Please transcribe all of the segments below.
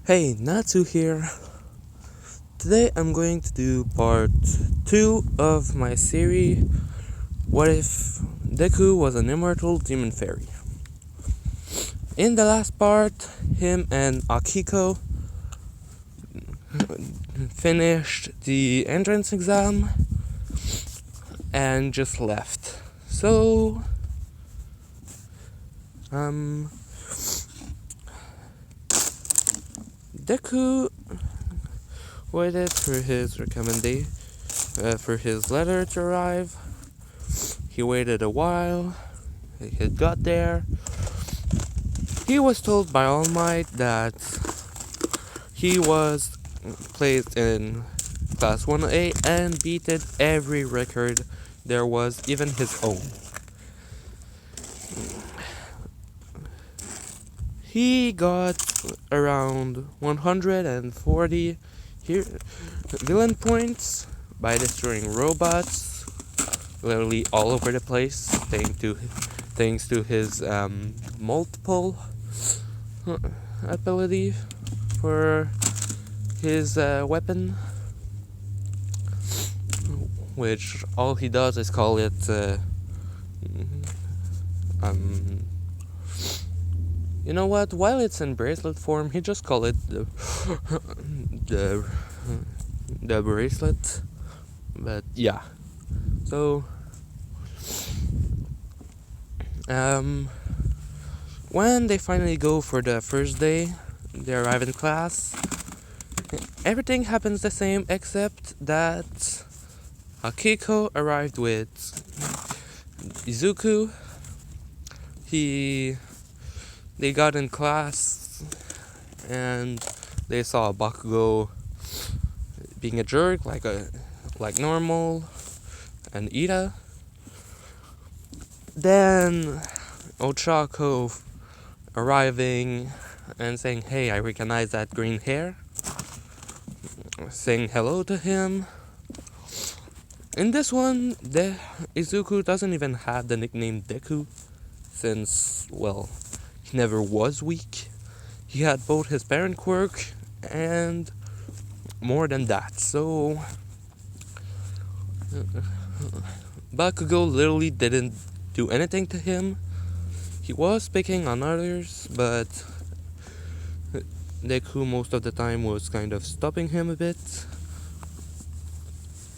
Hey, Natsu here. Today I'm going to do part 2 of my series, What If Deku Was an Immortal Demon Fairy. In the last part, him and Akiko finished the entrance exam and just left. So, Deku waited for his for his letter to arrive. He waited a while. He had got there. He was told by All Might that he was placed in Class 1A and beaten every record there was, even his own. He got around 140 villain points by destroying robots literally all over the place, thanks to his multiple ability for his weapon, which all he does is call it you know what, while it's in bracelet form, he just call it the bracelet. But yeah, so when they finally go for the first day, they arrive in class. Everything happens the same except that Akiko arrived with Izuku. They got in class and they saw Bakugo being a jerk like normal, and Ida. Then Ochako arriving and saying, "Hey, I recognize that green hair," saying hello to him. In this one, Izuku doesn't even have the nickname Deku, since, well, he never was weak. He had both his parent quirk and more than that. So Bakugo literally didn't do anything to him. He was picking on others, but Deku most of the time was kind of stopping him a bit.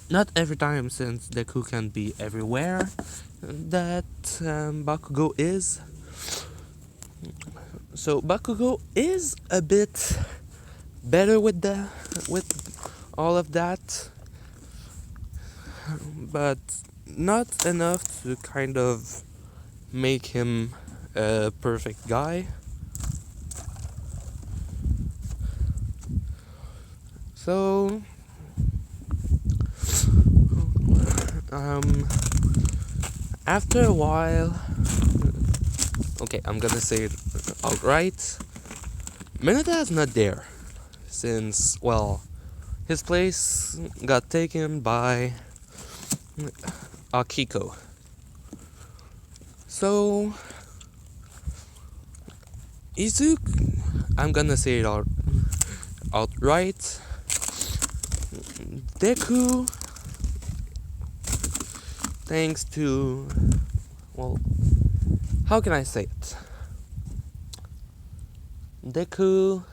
Not every time, since Deku can be everywhere that Bakugo is. So Bakugo is a bit better with all of that, but not enough to kind of make him a perfect guy. So after a while, okay, I'm gonna say it outright, Mineta is not there, since, well, his place got taken by Akiko. So Izuku, I'm gonna say it outright, Deku, thanks to, well, how can I say it? Deku,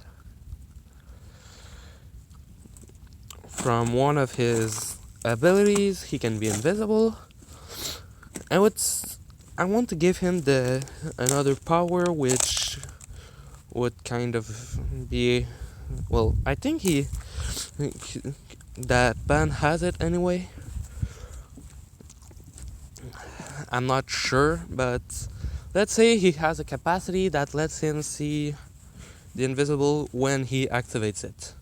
from one of his abilities, he can be invisible. I want to give him another power, which would kind of be, well, I think that Ban has it anyway. I'm not sure, but let's say he has a capacity that lets him see the invisible when he activates it.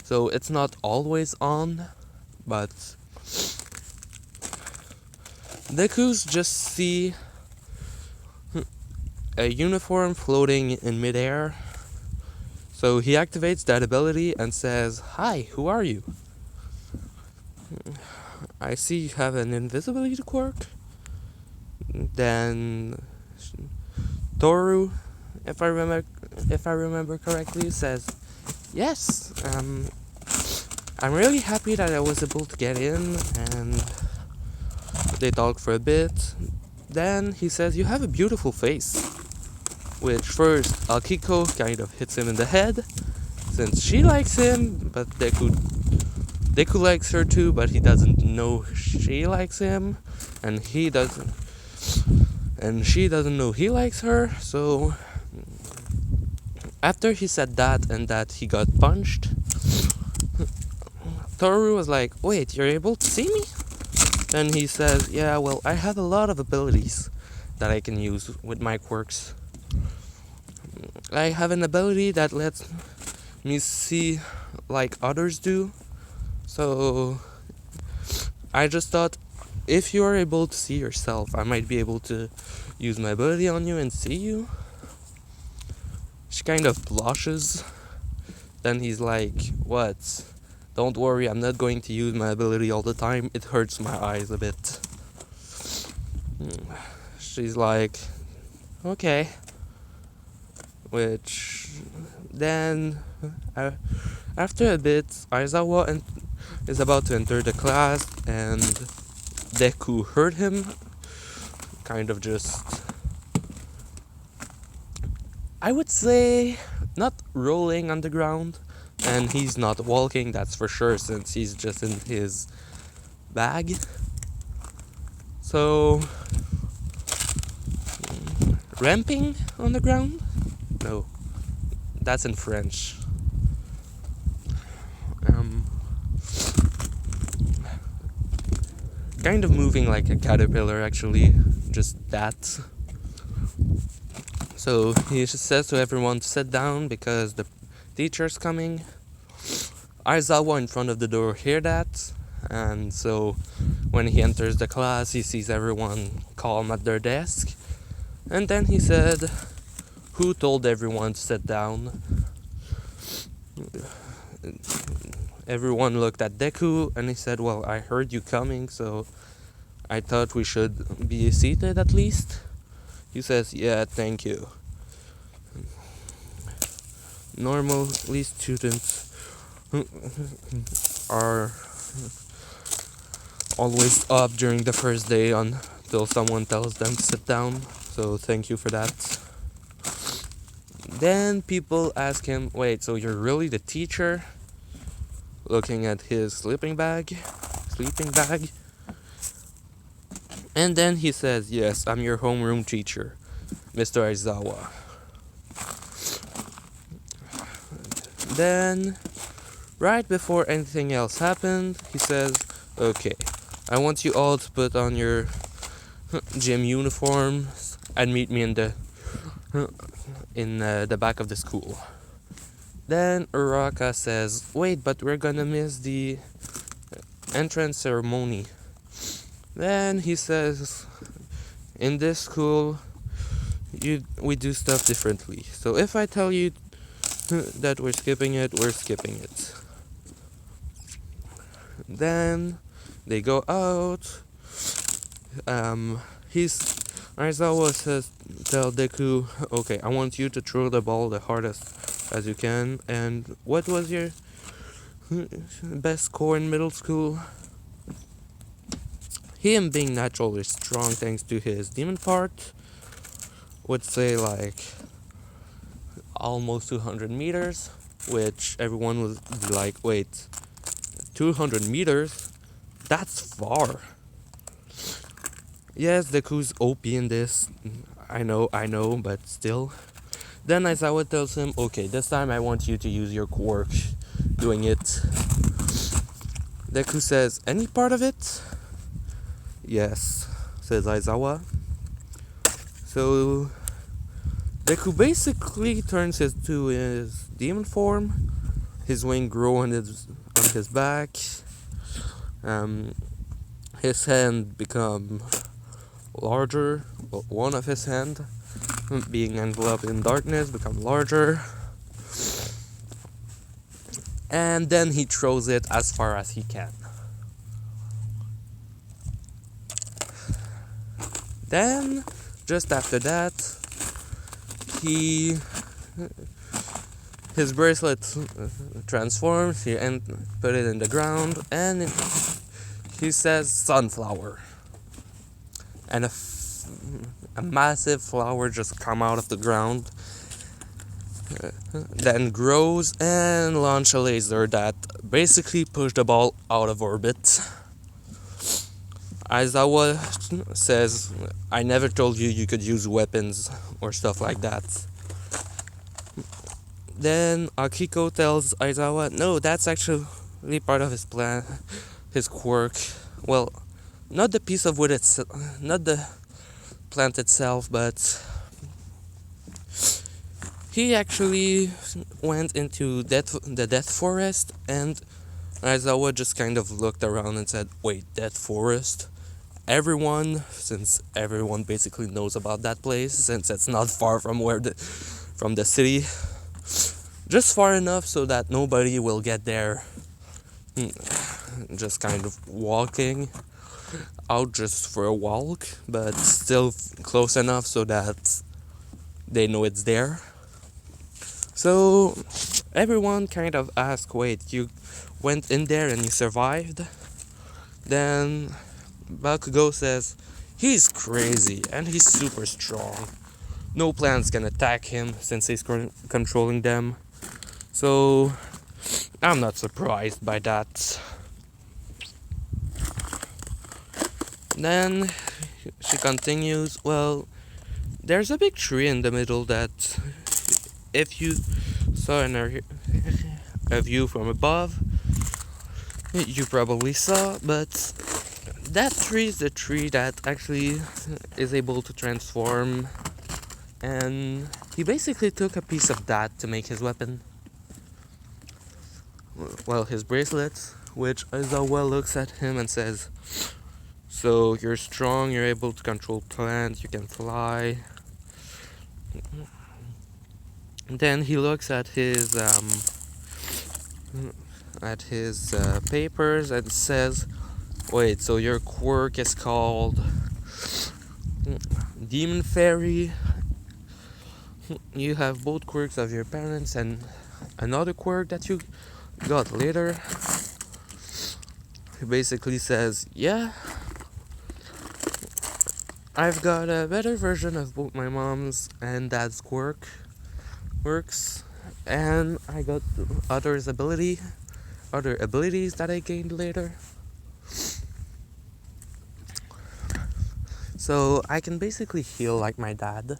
So it's not always on, but Deku's just see a uniform floating in midair. So he activates that ability and says, "Hi, who are you? I see you have an invisibility quirk." Then Toru, if I remember correctly, says, yes, I'm really happy that I was able to get in, and they talked for a bit. Then he says, "You have a beautiful face." Which first, Akiko kind of hits him in the head, since she likes him, but Deku likes her too, but he doesn't know she likes him, and he doesn't, and she doesn't know he likes her. So after he said that and that he got punched, Toru was like, "Wait, you're able to see me?" Then he says, "Yeah, well, I have a lot of abilities that I can use with my quirks. I have an ability that lets me see like others do. So I just thought, if you are able to see yourself, I might be able to use my ability on you and see you." She kind of blushes. Then he's like, "What? Don't worry, I'm not going to use my ability all the time. It hurts my eyes a bit." She's like, "Okay." Which then, after a bit, Aizawa is about to enter the class, and Deku heard him, kind of just, I would say, not rolling on the ground, and he's not walking, that's for sure, since he's just in his bag. So, ramping on the ground? No, that's in French. Kind of moving like a caterpillar, actually, just that. So he just says to everyone to sit down because the teacher's coming. Aizawa in front of the door hear that, and so when he enters the class, he sees everyone calm at their desk, and then he said, "Who told everyone to sit down?" Everyone looked at Deku, and he said, "Well, I heard you coming, so I thought we should be seated at least." He says, "Yeah, thank you." Normally, students are always up during the first day until someone tells them to sit down, so thank you for that. Then people ask him, "Wait, so you're really the teacher?" Looking at his sleeping bag. And then he says, "Yes, I'm your homeroom teacher, Mr. Aizawa." Then, right before anything else happened, he says, "Okay, I want you all to put on your gym uniforms and meet me in the back of the school." Then Uraka says, "Wait, but we're gonna miss the entrance ceremony." Then he says, "In this school, we do stuff differently. So if I tell you that we're skipping it, we're skipping it." Then they go out. Aizawa says, "Tell Deku, okay, I want you to throw the ball the hardest as you can." And what was your best score in middle school? Him being naturally strong thanks to his demon part, would say like almost 200 meters, which everyone would be like, "Wait, 200 meters? That's far." Yes, Deku's OP in this, I know, but still. Then Aizawa tells him, "Okay, this time I want you to use your quirk doing it." Deku says, "Any part of it?" "Yes," says Aizawa. So Deku basically turns to his demon form. His wing grow on his back. His hand become larger. Well, one of his hand, being enveloped in darkness, become larger. And then he throws it as far as he can. Then, just after that, he His bracelet transforms, he put it in the ground, and he says sunflower. And a massive flower just come out of the ground, then grows and launch a laser that basically pushed the ball out of orbit. Aizawa says, I never told you you could use weapons or stuff like that. Then Akiko tells Aizawa, no, that's actually part of his plan, his quirk. Well, not the piece of wood itself, not the plant itself, but he actually went into the death forest, and Aizawa just kind of looked around and said, wait, death forest? Since everyone basically knows about that place, since it's not far from from the city, just far enough so that nobody will get there just kind of walking out just for a walk, but still close enough so that they know it's there. So everyone kind of asked, wait, you went in there and you survived? Then Bakugo says, he's crazy and he's super strong. No plants can attack him since he's controlling them. So I'm not surprised by that. Then she continues, well, there's a big tree in the middle that if you saw a view from above, you probably saw, but that tree is the tree that actually is able to transform, and he basically took a piece of that to make his weapon. Well, his bracelet, which Aizawa looks at him and says, so you're strong, you're able to control plants, you can fly. Then he looks at his papers and says, wait, so your quirk is called Demon Fairy. You have both quirks of your parents and another quirk that you got later. He basically says, yeah, I've got a better version of both my mom's and dad's quirks, and I got other abilities that I gained later. So I can basically heal like my dad.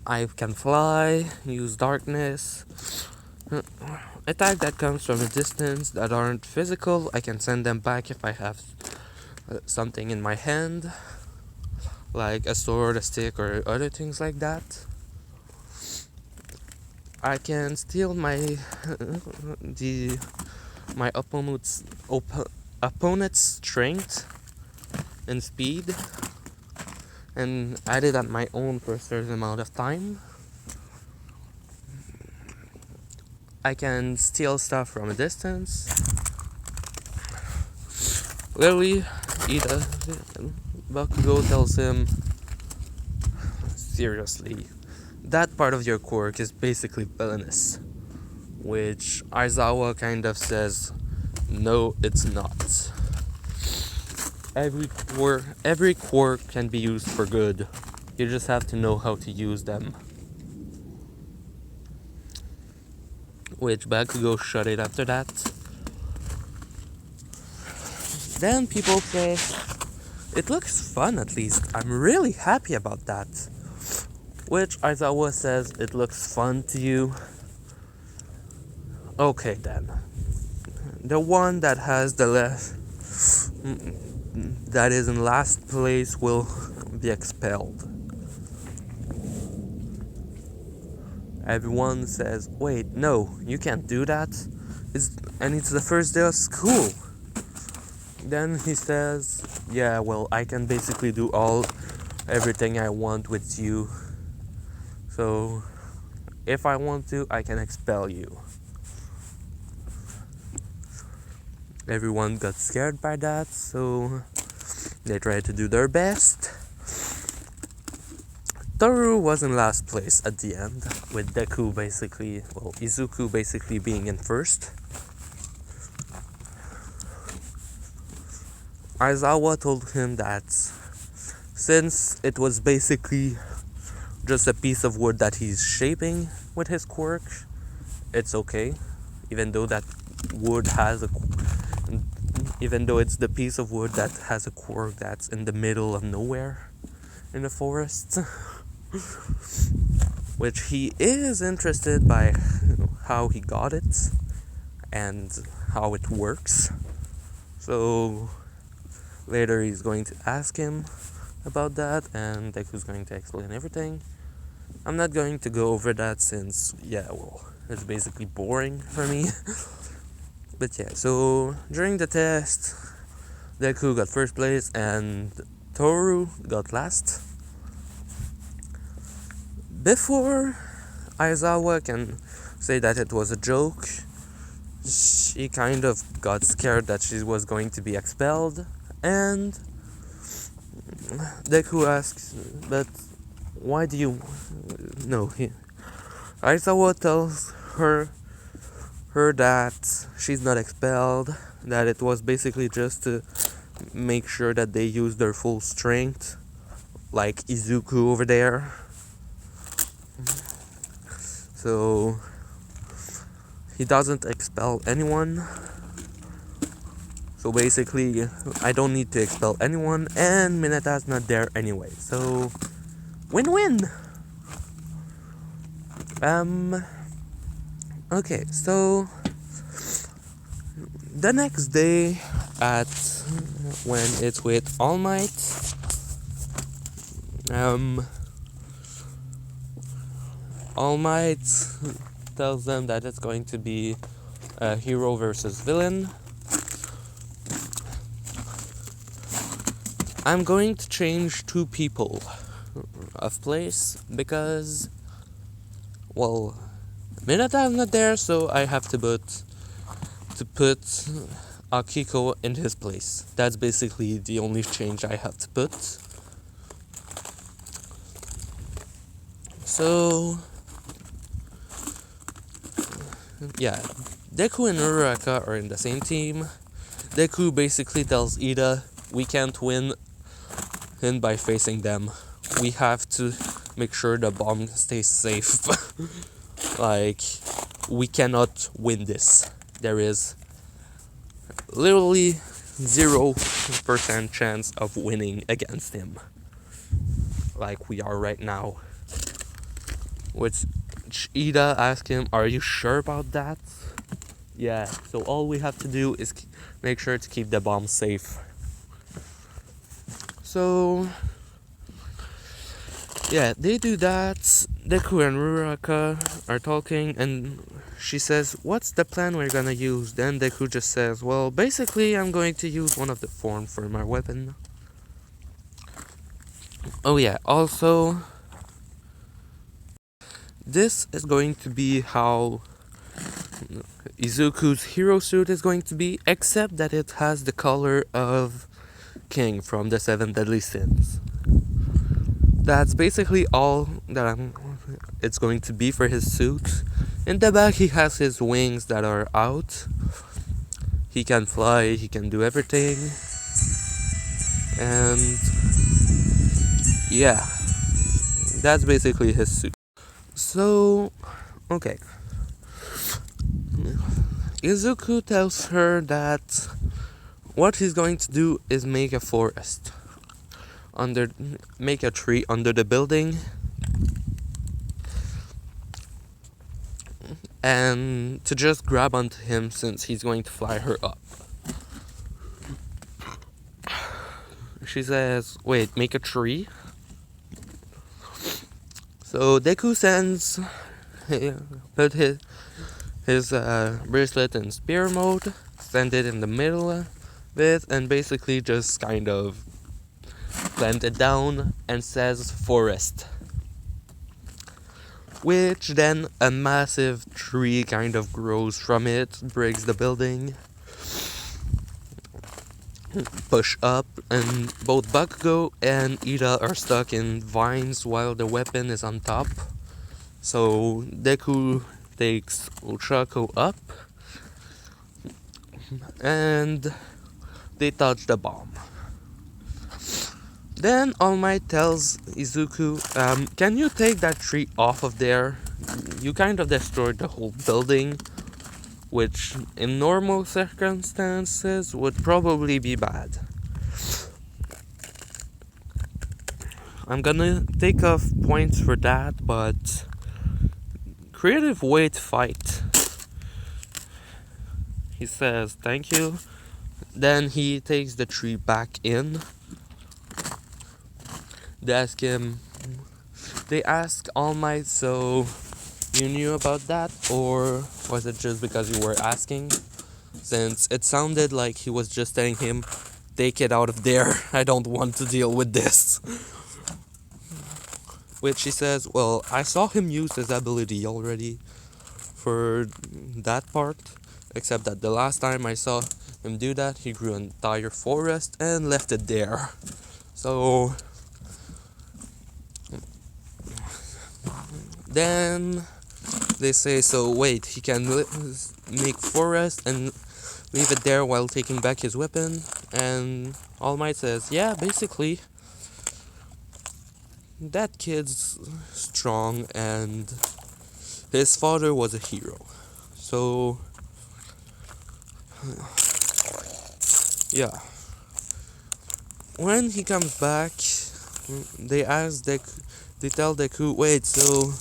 I can fly, use darkness, attack that comes from a distance that aren't physical. I can send them back if I have something in my hand, like a sword, a stick, or other things like that. I can steal my opponent's strength and speed and add it at my own for a certain amount of time. I can steal stuff from a distance. Literally, Bakugo tells him, seriously, that part of your quirk is basically villainous. Which Aizawa kind of says, no, it's not. Every quirk can be used for good. You just have to know how to use them. Which Bakugo shut it after that. Then people say, it looks fun at least. I'm really happy about that. Which Aizawa says, it looks fun to you. Okay then. The one that has that is in last place will be expelled. Everyone says, wait, no, you can't do that. It's the first day of school. Then he says, yeah, well, I can basically do everything I want with you. So, if I want to, I can expel you. Everyone got scared by that, so they tried to do their best. Toru was in last place at the end, with Deku basically, well, Izuku basically being in first. Aizawa told him that since it was basically just a piece of wood that he's shaping with his quirk, it's okay, even though that wood has a, even though it's the piece of wood that has a quirk that's in the middle of nowhere in the forest. Which he is interested by how he got it and how it works. So later he's going to ask him about that, and Deku's going to explain everything. I'm not going to go over that since, it's basically boring for me. But yeah, so during the test, Deku got first place and Toru got last. Before Aizawa can say that it was a joke, she kind of got scared that she was going to be expelled, and Deku asks, but why do you... No, Aizawa tells her that she's not expelled, that it was basically just to make sure that they use their full strength, like Izuku over there. So he doesn't expel anyone. So basically, I don't need to expel anyone, and Mineta's not there anyway. So win-win. Okay, so the next day when it's with All Might, All Might tells them that it's going to be a hero versus villain. I'm going to change 2 people of place because, well, Mineta's not there, so I have to put Akiko in his place. That's basically the only change I have to put. So yeah, Deku and Uraraka are in the same team. Deku basically tells Ida, we can't win by facing them. We have to make sure the bomb stays safe. Like, we cannot win this. There is literally 0% chance of winning against him, like we are right now. Which Ida asked him, are you sure about that? Yeah, so all we have to do is make sure to keep the bomb safe. So yeah, they do that. Deku and Uraraka are talking, and she says, what's the plan we're gonna use? Then Deku just says, well, basically I'm going to use one of the forms for my weapon. Oh yeah, also, this is going to be how Izuku's hero suit is going to be, except that it has the color of King from the 7 Deadly Sins. That's basically all that it's going to be for his suit. In the back he has his wings that are out. He can fly, he can do everything. And yeah, that's basically his suit. So, okay. Izuku tells her that what he's going to do is make a forest. Make a tree under the building, and to just grab onto him since he's going to fly her up. She says, wait, make a tree? So Deku sends, put his bracelet in spear mode, send it in the middle of it, and basically just kind of plant it down and says forest. Which then a massive tree kind of grows from it, breaks the building. push up, and both Bakugo and Ida are stuck in vines while the weapon is on top. So Deku takes Ochako up, and they touch the bomb. Then All Might tells Izuku, can you take that tree off of there? You kind of destroyed the whole building, which in normal circumstances would probably be bad. I'm gonna take off points for that, but creative way to fight. He says thank you. Then he takes the tree back in. They ask All Might, so you knew about that, or was it just because you were asking? Since it sounded like he was just telling him, take it out of there, I don't want to deal with this. Which he says, well, I saw him use his ability already for that part, except that the last time I saw him do that, he grew an entire forest and left it there. So then they say, so wait, he can make forest and leave it there while taking back his weapon? And All Might says, yeah, basically. That kid's strong and his father was a hero. So yeah. When he comes back, they tell Deku, wait, so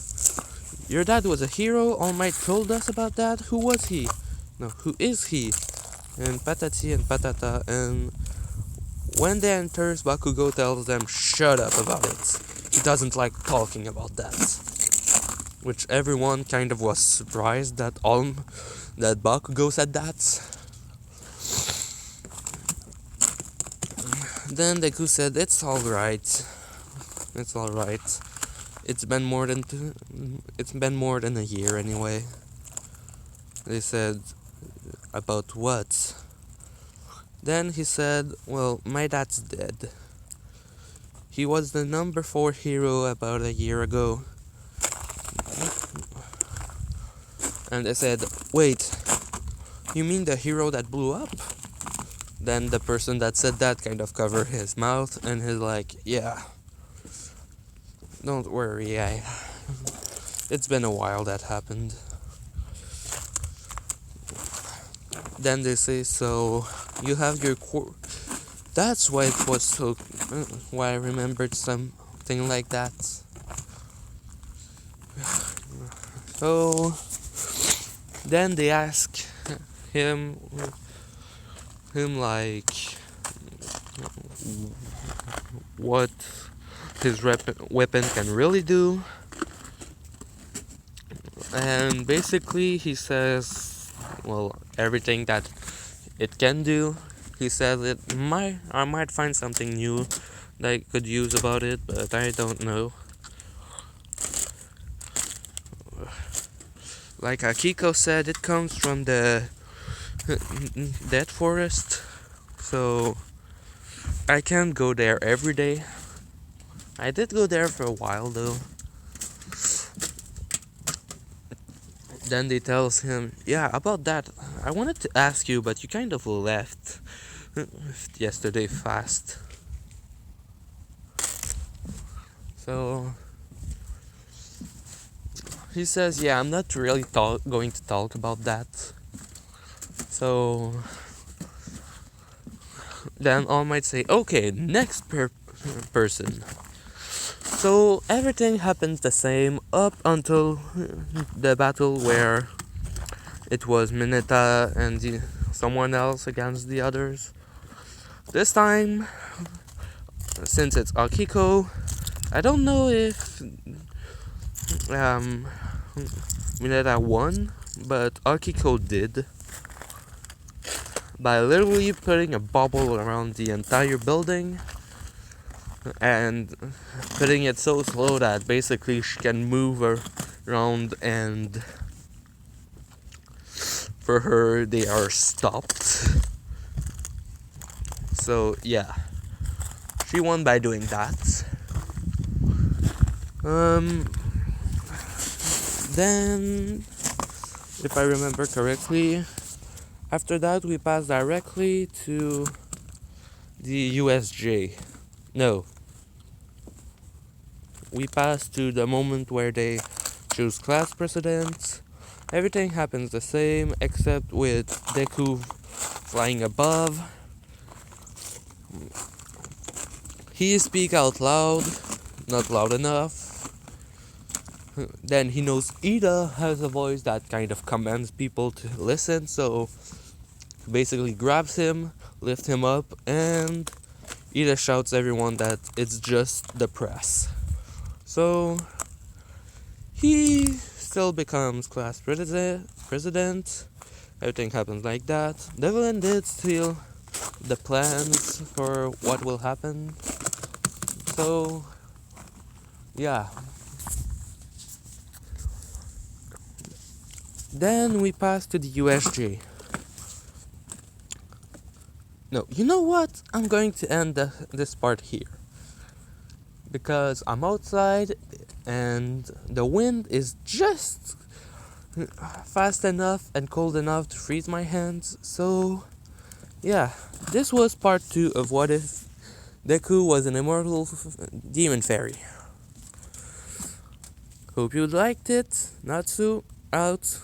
your dad was a hero? All Might told us about that? Who was he? No, who is he? And patati and patata, and when they enters, Bakugo tells them, shut up about it. He doesn't like talking about that. Which everyone kind of was surprised that Bakugo said that. Then Deku said, it's alright. It's alright. It's been more than a year anyway. They said, about what? Then he said, well, my dad's dead. He was the number 4 hero about a year ago. And they said, wait, you mean the hero that blew up? Then the person that said that kind of covered his mouth and he's like, yeah, don't worry, it's been a while that happened. Then they say, so you have your that's why it was so, why I remembered something like that. So then they ask him like what his weapon can really do, and basically he says, well, everything that it can do. He says I might find something new that I could use about it, but I don't know. Like Akiko said, it comes from the dead forest, so I can't go there every day. I did go there for a while though. Then they tells him, yeah, about that, I wanted to ask you, but you kind of left yesterday fast. So he says, yeah, I'm not really going to talk about that. So then All Might say, okay, next person. So everything happens the same up until the battle where it was Mineta and someone else against the others. This time, since it's Akiko, I don't know if Mineta won, but Akiko did. By literally putting a bubble around the entire building and putting it so slow that basically she can move around, and for her they are stopped. So yeah, she won by doing that. Then, if I remember correctly, after that we passed directly to the USJ. No, we passed to the moment where they choose class presidents. Everything happens the same except with Deku flying above. He speak out loud, not loud enough. Then he knows Ida has a voice that kind of commands people to listen, so basically grabs him, lifts him up, and Ida shouts everyone that it's just the press. So he still becomes class president. Everything happens like that. The villain did steal the plans for what will happen. So yeah. Then we pass to the USJ. No, you know what? I'm going to end this part here. Because I'm outside and the wind is just fast enough and cold enough to freeze my hands. So, yeah, this was part 2 of What If Deku was an immortal demon fairy. Hope you liked it. Natsu, out.